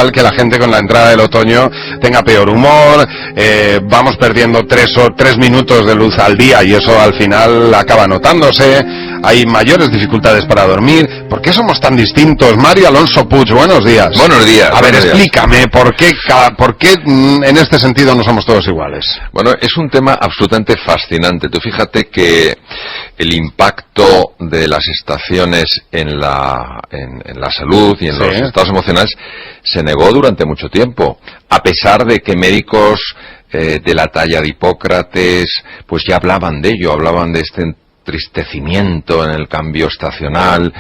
natural que la gente con la entrada del otoño tenga peor humor, vamos perdiendo 3 minutos de luz al día y eso al final acaba notándose, hay mayores dificultades para dormir. ¿Por qué somos tan distintos? Mario Alonso Puig, buenos días. Buenos días. A ver, explícame, ¿por qué en este sentido no somos todos iguales? Bueno, es un tema absolutamente fascinante. Tú fíjate que el impacto de las estaciones en la salud y en los estados emocionales se negó durante mucho tiempo, a pesar de que médicos de la talla de Hipócrates pues ya hablaban de ello, hablaban de este entristecimiento en el cambio estacional.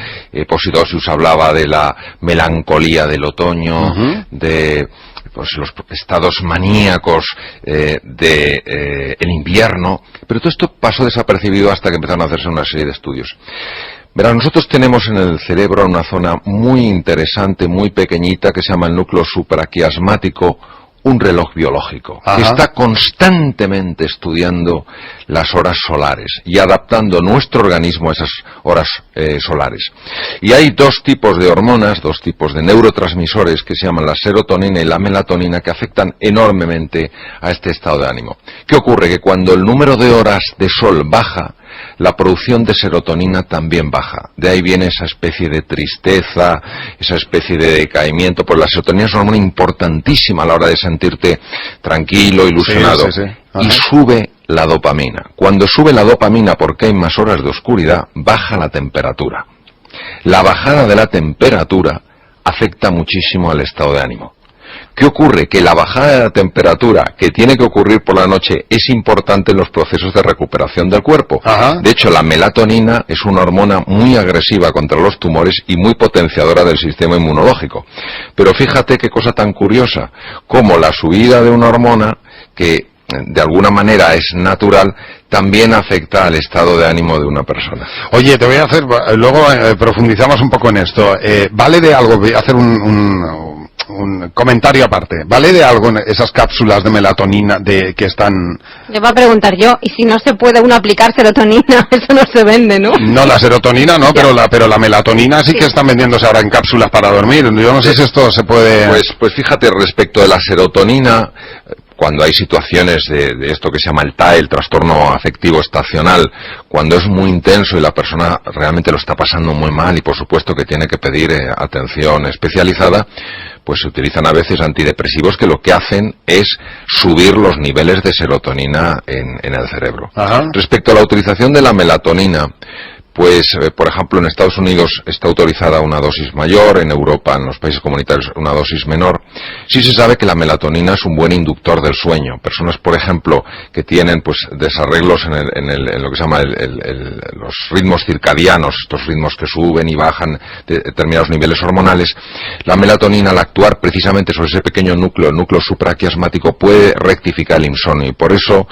Posidosus hablaba de la melancolía del otoño, de pues los estados maníacos el invierno, pero todo esto pasó desapercibido hasta que empezaron a hacerse una serie de estudios. Verán, nosotros tenemos en el cerebro una zona muy interesante, muy pequeñita, que se llama el núcleo supraquiasmático, un reloj biológico, que está constantemente estudiando las horas solares y adaptando nuestro organismo a esas horas solares. Y hay dos tipos de hormonas, dos tipos de neurotransmisores que se llaman la serotonina y la melatonina, que afectan enormemente a este estado de ánimo. ¿Qué ocurre? Que cuando el número de horas de sol baja, la producción de serotonina también baja. De ahí viene esa especie de tristeza, esa especie de decaimiento, pues la serotonina es una hormona importantísima a la hora de sentirte tranquilo, ilusionado. Y sube la dopamina. Cuando sube la dopamina, porque hay más horas de oscuridad, baja la temperatura. La bajada de la temperatura afecta muchísimo al estado de ánimo. ¿Qué ocurre? Que la bajada de la temperatura que tiene que ocurrir por la noche es importante en los procesos de recuperación del cuerpo. De hecho, la melatonina es una hormona muy agresiva contra los tumores y muy potenciadora del sistema inmunológico. Pero fíjate qué cosa tan curiosa, como la subida de una hormona que de alguna manera es natural, también afecta al estado de ánimo de una persona. Oye, te voy a hacer, luego profundizamos un poco en esto. ¿Vale de algo? Voy a hacer un comentario aparte. ¿Vale de algo esas cápsulas de melatonina que están...? Le voy a preguntar yo, ¿y si no se puede uno aplicar serotonina? Eso no se vende, ¿no? No, la serotonina no, pero la melatonina sí que están vendiéndose ahora en cápsulas para dormir. Yo no sé si esto se puede... Pues fíjate, respecto de la serotonina, cuando hay situaciones de esto que se llama el TAE, el trastorno afectivo estacional, cuando es muy intenso y la persona realmente lo está pasando muy mal y por supuesto que tiene que pedir atención especializada, pues se utilizan a veces antidepresivos que lo que hacen es subir los niveles de serotonina en el cerebro. Respecto a la utilización de la melatonina, pues, por ejemplo, en Estados Unidos está autorizada una dosis mayor, en Europa, en los países comunitarios, una dosis menor. Sí se sabe que la melatonina es un buen inductor del sueño. Personas, por ejemplo, que tienen pues desarreglos en lo que se llama los ritmos circadianos, estos ritmos que suben y bajan de determinados niveles hormonales, la melatonina, al actuar precisamente sobre ese pequeño núcleo, el núcleo supraquiasmático, puede rectificar el insomnio. Y por eso,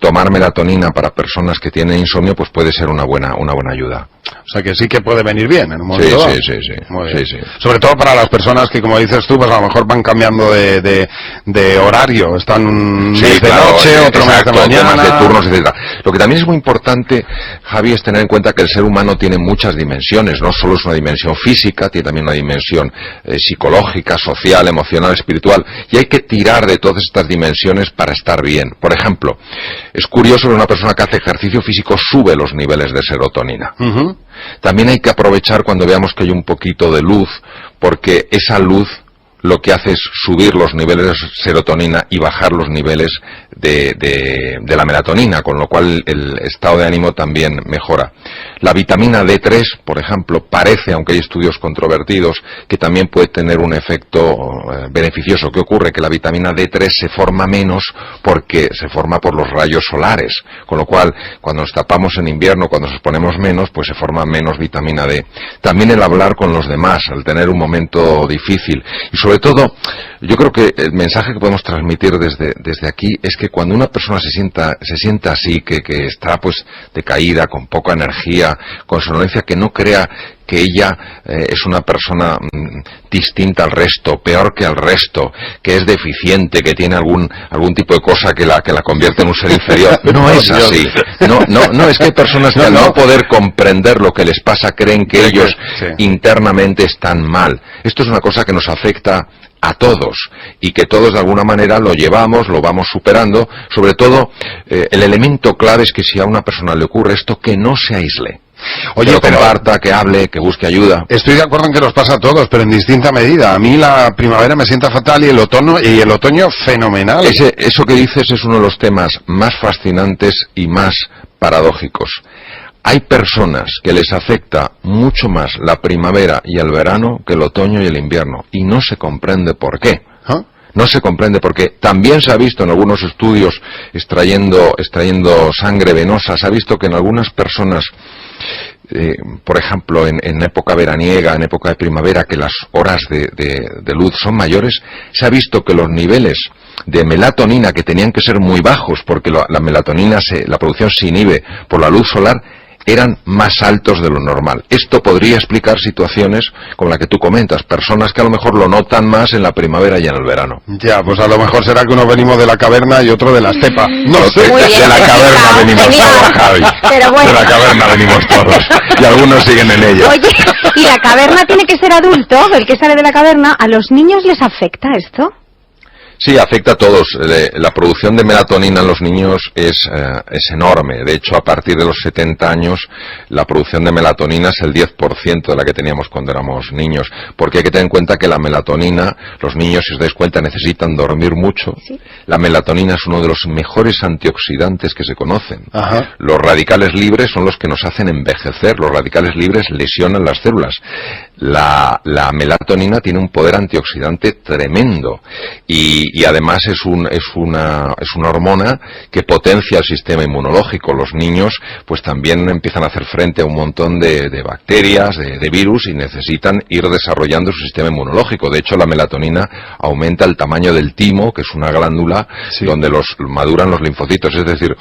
tomar melatonina para personas que tienen insomnio, pues puede ser una buena ayuda. O sea que sí que puede venir bien en un momento dado. Sí. Sobre todo para las personas que, como dices tú, pues a lo mejor van cambiando de horario. Están un mes de noche, otro mes de mañana. Temas de turnos, etcétera. Lo que también es muy importante, Javi, es tener en cuenta que el ser humano tiene muchas dimensiones. No solo es una dimensión física, tiene también una dimensión psicológica, social, emocional, espiritual. Y hay que tirar de todas estas dimensiones para estar bien. Por ejemplo, es curioso que una persona que hace ejercicio físico sube los niveles de serotonina. También hay que aprovechar cuando veamos que hay un poquito de luz, porque esa luz lo que hace es subir los niveles de serotonina y bajar los niveles de la melatonina, con lo cual el estado de ánimo también mejora. La vitamina D3, por ejemplo, parece, aunque hay estudios controvertidos, que también puede tener un efecto beneficioso. ¿Qué ocurre? Que la vitamina D3 se forma menos porque se forma por los rayos solares, con lo cual cuando nos tapamos en invierno, cuando nos ponemos menos, pues se forma menos vitamina D. También el hablar con los demás, el tener un momento difícil. Y sobre todo, yo creo que el mensaje que podemos transmitir desde aquí es que cuando una persona se sienta así, que está pues decaída, con poca energía, con somnolencia, que no crea que ella es una persona distinta al resto, peor que al resto, que es deficiente, que tiene algún tipo de cosa que la convierte en un ser inferior. No es así. No, es que hay personas que al no poder comprender lo que les pasa creen que ellos internamente están mal. Esto es una cosa que nos afecta a todos y que todos de alguna manera lo llevamos, lo vamos superando. Sobre todo, el elemento clave es que si a una persona le ocurre esto, que no se aísle. Oye, que comparta, que hable, que busque ayuda. Estoy de acuerdo en que nos pasa a todos, pero en distinta medida. A mí la primavera me sienta fatal y el otoño fenomenal. Eso que dices es uno de los temas más fascinantes y más paradójicos. Hay personas que les afecta mucho más la primavera y el verano que el otoño y el invierno, y no se comprende por qué. ¿Ah? No se comprende porque también se ha visto en algunos estudios extrayendo sangre venosa, se ha visto que en algunas personas, por ejemplo, en época veraniega, en época de primavera, que las horas de luz son mayores, se ha visto que los niveles de melatonina, que tenían que ser muy bajos porque la melatonina, la producción se inhibe por la luz solar, eran más altos de lo normal. Esto podría explicar situaciones como la que tú comentas, personas que a lo mejor lo notan más en la primavera y en el verano. Ya, pues a lo mejor será que uno venimos de la caverna y otro de la estepa. No sé, de la caverna venimos todos, Javi. Pero bueno. De la caverna venimos todos. Y algunos siguen en ella. Oye, ¿y la caverna tiene que ser adulto? El que sale de la caverna, ¿a los niños les afecta esto? Sí, afecta a todos. La producción de melatonina en los niños es enorme. De hecho, a partir de los 70 años, la producción de melatonina es el 10% de la que teníamos cuando éramos niños. Porque hay que tener en cuenta que la melatonina, los niños, si os dais cuenta, necesitan dormir mucho. ¿Sí? La melatonina es uno de los mejores antioxidantes que se conocen. Ajá. Los radicales libres son los que nos hacen envejecer. Los radicales libres lesionan las células. La melatonina tiene un poder antioxidante tremendo. Y además es una hormona que potencia el sistema inmunológico. Los niños pues también empiezan a hacer frente a un montón de bacterias, de virus, y necesitan ir desarrollando su sistema inmunológico. De hecho, la melatonina aumenta el tamaño del timo, que es una glándula donde maduran los linfocitos. Es decir,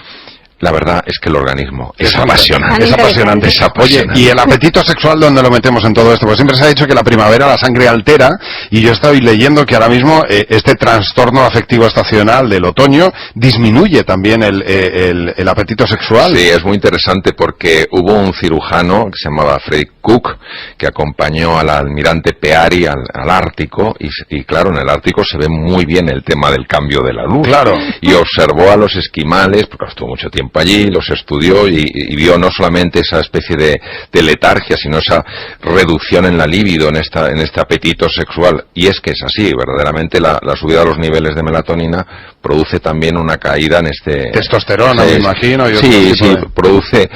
la verdad es que el organismo es apasionante. Es apasionante. Oye, ¿y el apetito sexual dónde lo metemos en todo esto? Pues siempre se ha dicho que la primavera la sangre altera, y yo estoy leyendo que ahora mismo este trastorno afectivo estacional del otoño disminuye también el apetito sexual. Sí, es muy interesante porque hubo un cirujano que se llamaba Frederick Cook que acompañó al almirante Peary al Ártico y claro, en el Ártico se ve muy bien el tema del cambio de la luz. Claro. Y observó a los esquimales, porque estuvo mucho tiempo allí, los estudió y vio no solamente esa especie de letargia, sino esa reducción en la libido, en este apetito sexual. Y es que es así, verdaderamente la subida de los niveles de melatonina produce también una caída en este... Testosterona, me imagino. Sí, produce...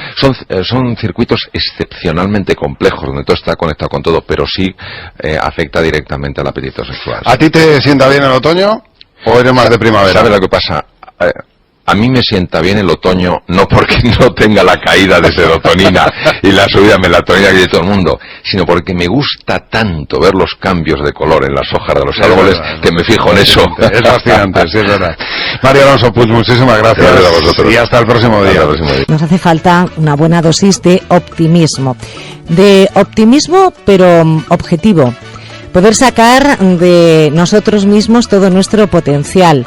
Son circuitos excepcionalmente complejos, donde todo está conectado con todo, pero sí afecta directamente al apetito sexual. ¿A ti te sienta bien el otoño o eres más de primavera? ¿Sabes lo que pasa? A mí me sienta bien el otoño, no porque no tenga la caída de serotonina y la subida de melatonina que tiene todo el mundo, sino porque me gusta tanto ver los cambios de color en las hojas de los árboles que me fijo en eso. Es fascinante, sí, es verdad. Mario Alonso Puig, muchísimas gracias. Gracias a vosotros. Y hasta el próximo día. Nos hace falta una buena dosis de optimismo. De optimismo, pero objetivo. Poder sacar de nosotros mismos todo nuestro potencial.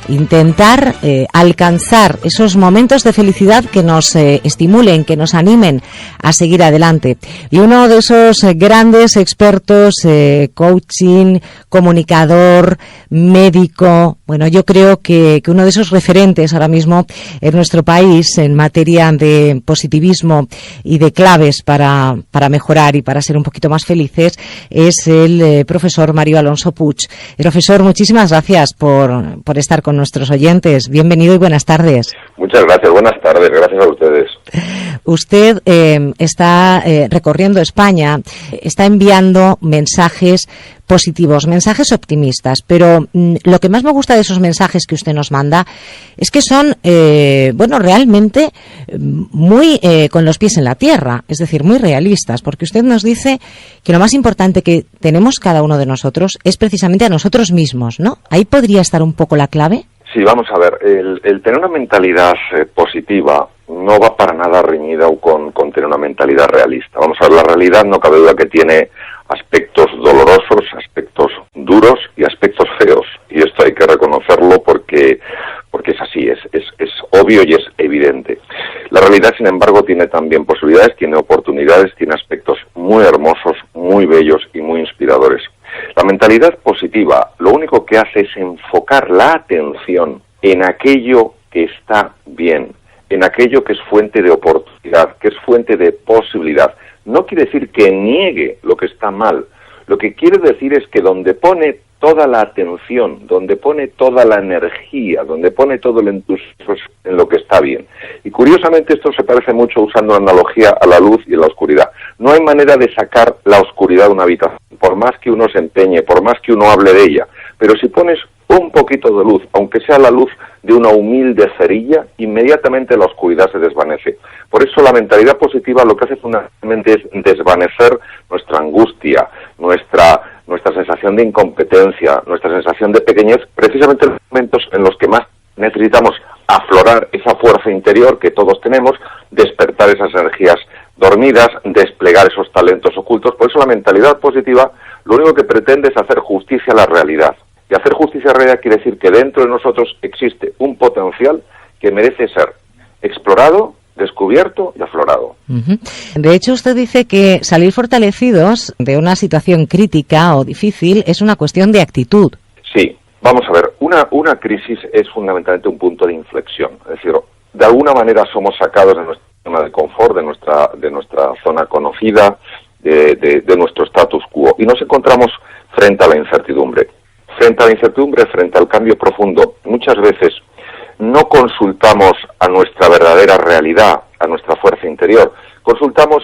Intentar alcanzar esos momentos de felicidad que nos estimulen, que nos animen a seguir adelante. Y uno de esos grandes expertos, coaching, comunicador, médico, bueno, yo creo que uno de esos referentes ahora mismo en nuestro país en materia de positivismo y de claves para mejorar y para ser un poquito más felices es el profesor Mario Alonso Puig. Profesor, muchísimas gracias por estar con nuestros oyentes. Bienvenido y buenas tardes. Muchas gracias, buenas tardes, gracias a ustedes. Usted está recorriendo España, está enviando mensajes positivos, mensajes optimistas, pero lo que más me gusta de esos mensajes que usted nos manda es que son, realmente muy con los pies en la tierra, es decir, muy realistas, porque usted nos dice que lo más importante que tenemos cada uno de nosotros es precisamente a nosotros mismos, ¿no? ¿Ahí podría estar un poco la clave? Sí, vamos a ver, el tener una mentalidad positiva no va para nada reñida con tener una mentalidad realista. Vamos a ver, la realidad no cabe duda que tiene aspectos dolorosos, aspectos duros y aspectos feos. Y esto hay que reconocerlo porque es así, es obvio y es evidente. La realidad, sin embargo, tiene también posibilidades, tiene oportunidades, tiene aspectos muy hermosos, muy bellos y muy inspiradores. La mentalidad positiva lo único que hace es enfocar la atención en aquello que está bien, en aquello que es fuente de oportunidad, que es fuente de posibilidad. No quiere decir que niegue lo que está mal. Lo que quiere decir es que donde pone toda la atención, donde pone toda la energía, donde pone todo el entusiasmo en lo que está bien. Y curiosamente esto se parece mucho, usando una analogía, a la luz y a la oscuridad. No hay manera de sacar la oscuridad de una habitación, por más que uno se empeñe, por más que uno hable de ella. Pero si pones un poquito de luz, aunque sea la luz de una humilde cerilla, inmediatamente la oscuridad se desvanece. Por eso la mentalidad positiva lo que hace fundamentalmente es desvanecer nuestra angustia, nuestra sensación de incompetencia, nuestra sensación de pequeñez, precisamente en los momentos en los que más necesitamos aflorar esa fuerza interior que todos tenemos, despertar esas energías dormidas, desplegar esos talentos ocultos. Por eso la mentalidad positiva lo único que pretende es hacer justicia a la realidad. Y hacer justicia a la realidad quiere decir que dentro de nosotros existe un potencial que merece ser explorado, descubierto y aflorado. De hecho, usted dice que salir fortalecidos de una situación crítica o difícil es una cuestión de actitud. Sí, vamos a ver, una crisis es fundamentalmente un punto de inflexión. Es decir, de alguna manera somos sacados de nuestra zona de confort, de nuestra zona conocida, de nuestro status quo, y nos encontramos frente a la incertidumbre. Frente a la incertidumbre, frente al cambio profundo, muchas veces no consultamos a nuestra verdadera realidad, a nuestra fuerza interior, consultamos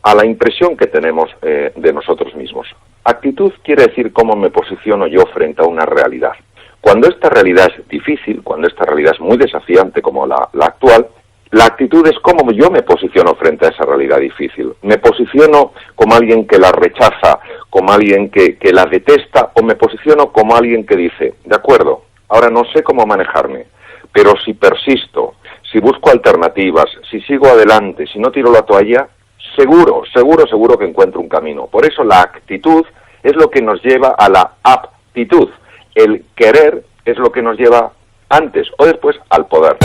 a la impresión que tenemos de nosotros mismos. Actitud quiere decir cómo me posiciono yo frente a una realidad. Cuando esta realidad es difícil, cuando esta realidad es muy desafiante como la actual, la actitud es cómo yo me posiciono frente a esa realidad difícil. ¿Me posiciono como alguien que la rechaza, como alguien que la detesta, o me posiciono como alguien que dice, de acuerdo, ahora no sé cómo manejarme, pero si persisto, si busco alternativas, si sigo adelante, si no tiro la toalla, seguro que encuentro un camino. Por eso la actitud es lo que nos lleva a la aptitud. El querer es lo que nos lleva antes o después al poder.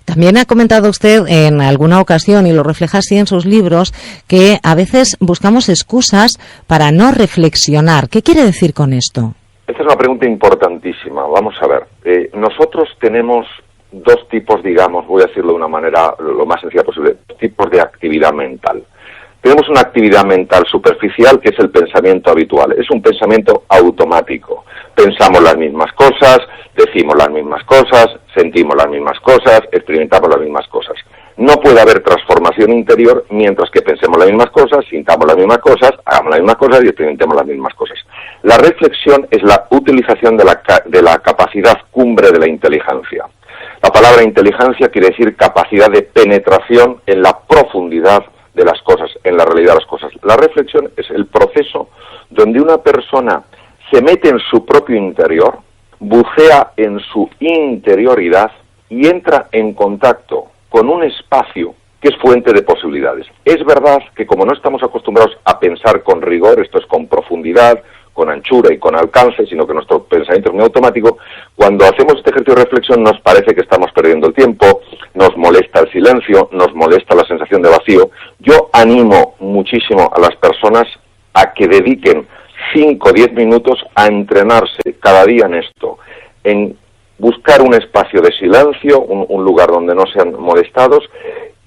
También ha comentado usted en alguna ocasión, y lo refleja así en sus libros, que a veces buscamos excusas para no reflexionar. ¿Qué quiere decir con esto? Esta es una pregunta importantísima. Vamos a ver. Nosotros tenemos dos tipos, digamos, voy a decirlo de una manera lo más sencilla posible, dos tipos de actividad mental. Tenemos una actividad mental superficial, que es el pensamiento habitual. Es un pensamiento automático. Pensamos las mismas cosas, decimos las mismas cosas, sentimos las mismas cosas, experimentamos las mismas cosas. No puede haber transformación interior mientras que pensemos las mismas cosas, sintamos las mismas cosas, hagamos las mismas cosas y experimentemos las mismas cosas. La reflexión es la utilización de la capacidad cumbre de la inteligencia. La palabra inteligencia quiere decir capacidad de penetración en la profundidad de las cosas, en la realidad de las cosas. La reflexión es el proceso donde una persona se mete en su propio interior, bucea en su interioridad y entra en contacto con un espacio que es fuente de posibilidades. Es verdad que como no estamos acostumbrados a pensar con rigor, esto es con profundidad, con anchura y con alcance, sino que nuestro pensamiento es muy automático. Cuando hacemos este ejercicio de reflexión nos parece que estamos perdiendo el tiempo, nos molesta el silencio, nos molesta la sensación de vacío. Yo animo muchísimo a las personas a que dediquen 5 o 10 minutos a entrenarse cada día en esto, en buscar un espacio de silencio, un lugar donde no sean molestados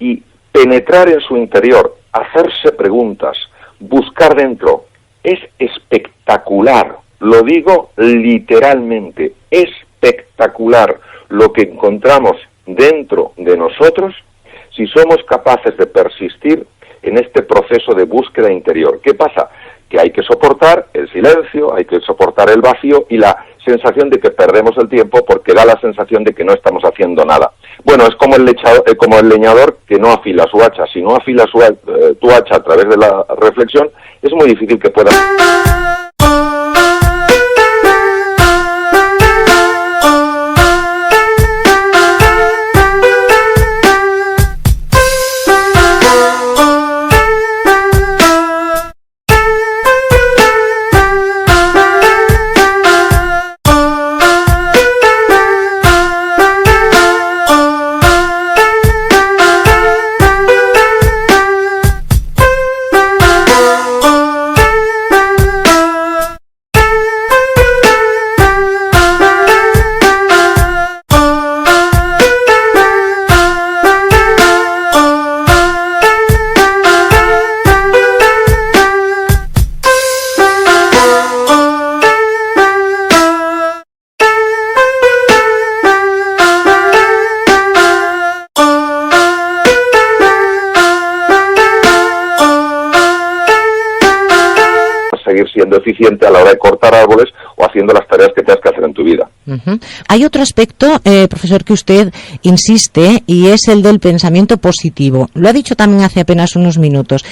y penetrar en su interior, hacerse preguntas, buscar dentro. Es espectacular, lo digo literalmente, espectacular lo que encontramos dentro de nosotros si somos capaces de persistir en este proceso de búsqueda interior. ¿Qué pasa? Que hay que soportar el silencio, hay que soportar el vacío y la sensación de que perdemos el tiempo porque da la sensación de que no estamos haciendo nada. Bueno, es como el leñador que no afila su hacha. Si no afilas tu hacha a través de la reflexión, es muy difícil que puedas... seguir siendo eficiente a la hora de cortar árboles o haciendo las tareas que tengas que hacer en tu vida. Hay otro aspecto, profesor, que usted insiste, y es el del pensamiento positivo. Lo ha dicho también hace apenas unos minutos.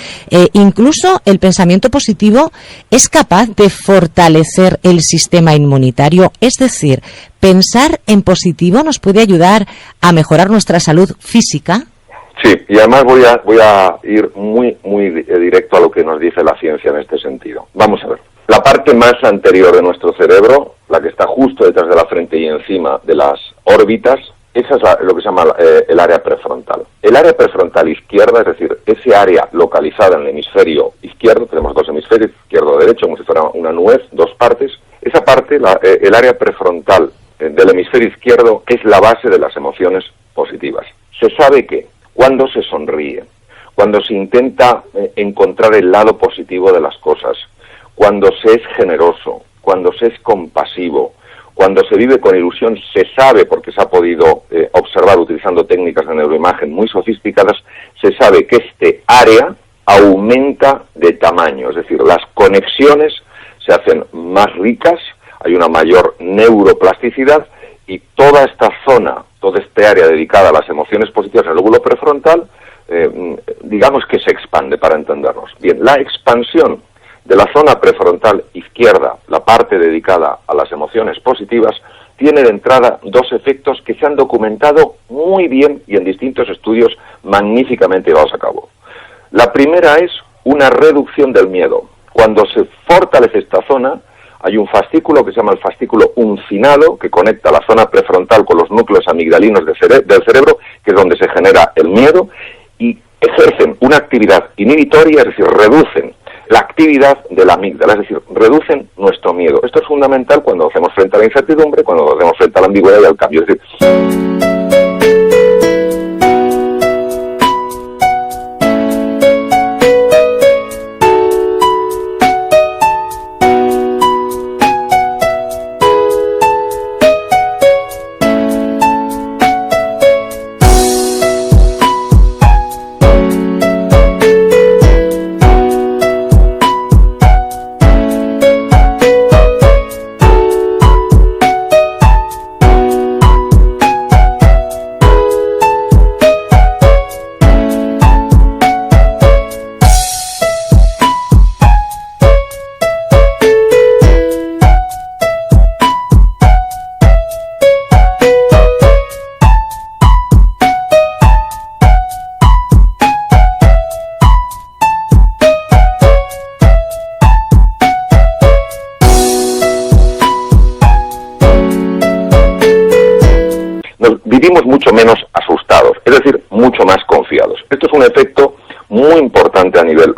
Incluso el pensamiento positivo es capaz de fortalecer el sistema inmunitario, es decir, pensar en positivo nos puede ayudar a mejorar nuestra salud física. Sí, y además voy a ir muy directo a lo que nos dice la ciencia en este sentido. Vamos a ver. La parte más anterior de nuestro cerebro, la que está justo detrás de la frente y encima de las órbitas, esa es lo que se llama el área prefrontal. El área prefrontal izquierda, es decir, ese área localizada en el hemisferio izquierdo, tenemos dos hemisferios, izquierdo y derecho, como si fuera una nuez, dos partes. Esa parte, el área prefrontal del hemisferio izquierdo, es la base de las emociones positivas. Se sabe que cuando se sonríe, cuando se intenta encontrar el lado positivo de las cosas, cuando se es generoso, cuando se es compasivo, cuando se vive con ilusión, se sabe, porque se ha podido observar utilizando técnicas de neuroimagen muy sofisticadas, se sabe que este área aumenta de tamaño, es decir, las conexiones se hacen más ricas, hay una mayor neuroplasticidad y toda esta zona, toda este área dedicada a las emociones positivas en el lóbulo prefrontal, digamos que se expande, para entendernos. Bien, la expansión de la zona prefrontal izquierda, la parte dedicada a las emociones positivas, tiene de entrada dos efectos que se han documentado muy bien y en distintos estudios magníficamente llevados a cabo. La primera es una reducción del miedo. Cuando se fortalece esta zona, hay un fascículo que se llama el fascículo uncinado, que conecta la zona prefrontal con los núcleos amigdalinos del cerebro, que es donde se genera el miedo, y ejercen una actividad inhibitoria, es decir, reducen la actividad de la amígdala, es decir, reducen nuestro miedo. Esto es fundamental cuando hacemos frente a la incertidumbre, cuando hacemos frente a la ambigüedad y al cambio. Es decir, vivimos mucho menos asustados, es decir, mucho más confiados. Esto es un efecto muy importante a nivel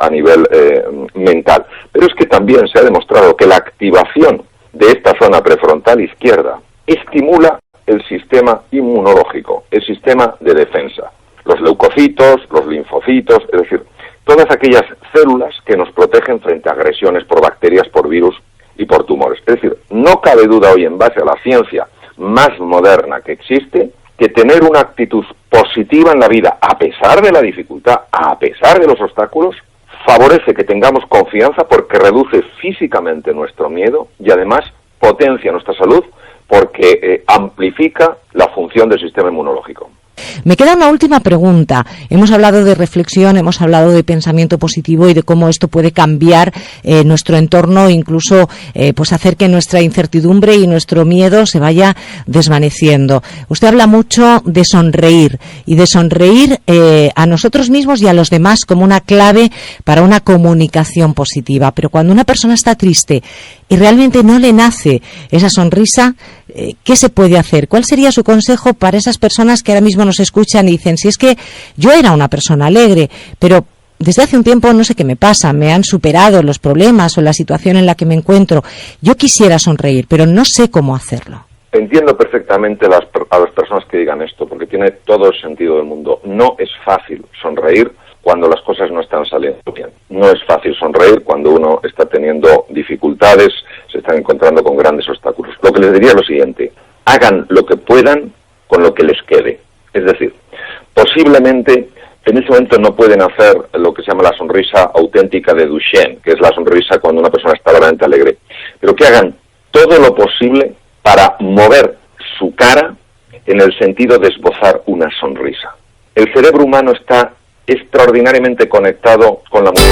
mental. Pero es que también se ha demostrado que la activación de esta zona prefrontal izquierda estimula el sistema inmunológico, el sistema de defensa. Los leucocitos, los linfocitos, es decir, todas aquellas células que nos protegen frente a agresiones por bacterias, por virus y por tumores. Es decir, no cabe duda hoy en base a la ciencia más moderna que existe, que tener una actitud positiva en la vida, a pesar de la dificultad, a pesar de los obstáculos, favorece que tengamos confianza porque reduce físicamente nuestro miedo y además potencia nuestra salud porque amplifica la función del sistema inmunológico. Me queda una última pregunta. Hemos hablado de reflexión, hemos hablado de pensamiento positivo y de cómo esto puede cambiar nuestro entorno, incluso pues hacer que nuestra incertidumbre y nuestro miedo se vaya desvaneciendo. Usted habla mucho de sonreír y de sonreír a nosotros mismos y a los demás como una clave para una comunicación positiva. Pero cuando una persona está triste y realmente no le nace esa sonrisa, ¿qué se puede hacer? ¿Cuál sería su consejo para esas personas que ahora mismo nos escuchan y dicen, si es que yo era una persona alegre, pero desde hace un tiempo no sé qué me pasa, me han superado los problemas o la situación en la que me encuentro, yo quisiera sonreír, pero no sé cómo hacerlo? Entiendo perfectamente a las personas que digan esto, porque tiene todo el sentido del mundo. No es fácil sonreír cuando las cosas no están saliendo bien. No es fácil sonreír cuando uno está teniendo dificultades, se están encontrando con grandes obstáculos. Lo que les diría es lo siguiente: hagan lo que puedan con lo que les quede. Es decir, posiblemente en ese momento no pueden hacer lo que se llama la sonrisa auténtica de Duchenne, que es la sonrisa cuando una persona está realmente alegre, pero que hagan todo lo posible para mover su cara en el sentido de esbozar una sonrisa. El cerebro humano está extraordinariamente conectado con la música.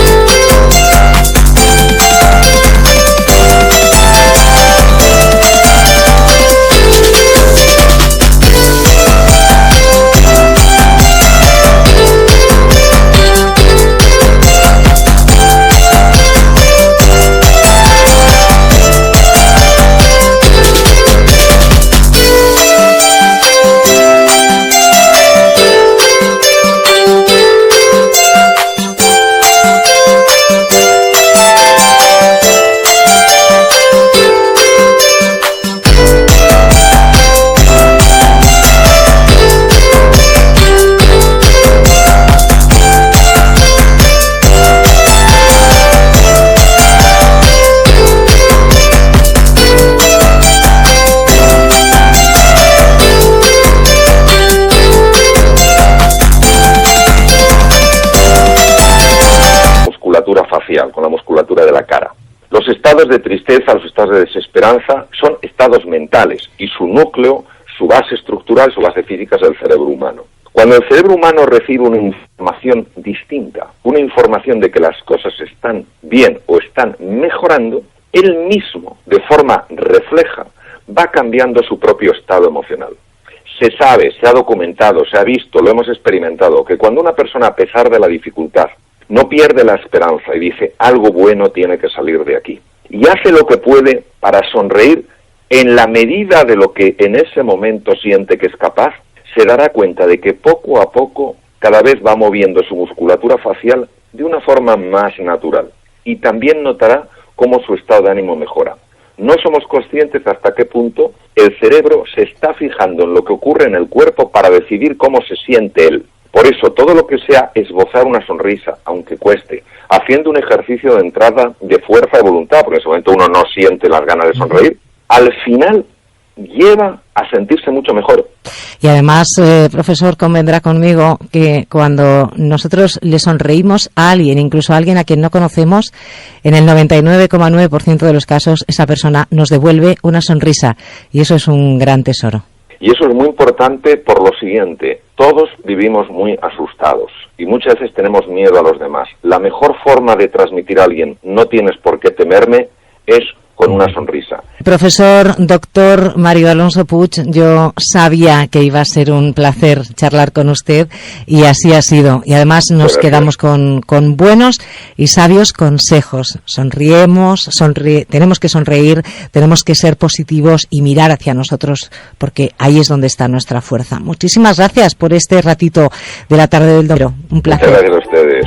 Con la musculatura de la cara. Los estados de tristeza, los estados de desesperanza son estados mentales y su núcleo, su base estructural, su base física es el cerebro humano. Cuando el cerebro humano recibe una información distinta, una información de que las cosas están bien o están mejorando, él mismo, de forma refleja, va cambiando su propio estado emocional. Se sabe, se ha documentado, se ha visto, lo hemos experimentado, que cuando una persona, a pesar de la dificultad, no pierde la esperanza y dice, algo bueno tiene que salir de aquí, y hace lo que puede para sonreír en la medida de lo que en ese momento siente que es capaz, se dará cuenta de que poco a poco cada vez va moviendo su musculatura facial de una forma más natural, y también notará cómo su estado de ánimo mejora. No somos conscientes hasta qué punto el cerebro se está fijando en lo que ocurre en el cuerpo para decidir cómo se siente él. Por eso, todo lo que sea esbozar una sonrisa, aunque cueste, haciendo un ejercicio de entrada de fuerza de voluntad, porque en ese momento uno no siente las ganas de sonreír, al final lleva a sentirse mucho mejor. Y además, profesor, convendrá conmigo que cuando nosotros le sonreímos a alguien, incluso a alguien a quien no conocemos, en el 99,9% de los casos esa persona nos devuelve una sonrisa, y eso es un gran tesoro. Y eso es muy importante por lo siguiente: todos vivimos muy asustados y muchas veces tenemos miedo a los demás. La mejor forma de transmitir a alguien, no tienes por qué temerme, es con una sonrisa. Profesor doctor Mario Alonso Puig, yo sabía que iba a ser un placer charlar con usted y así ha sido. Y además nos quedamos con buenos y sabios consejos. Tenemos que sonreír, tenemos que ser positivos y mirar hacia nosotros, porque ahí es donde está nuestra fuerza. Muchísimas gracias por este ratito de la tarde del domingo. Un placer. Muchas gracias a ustedes.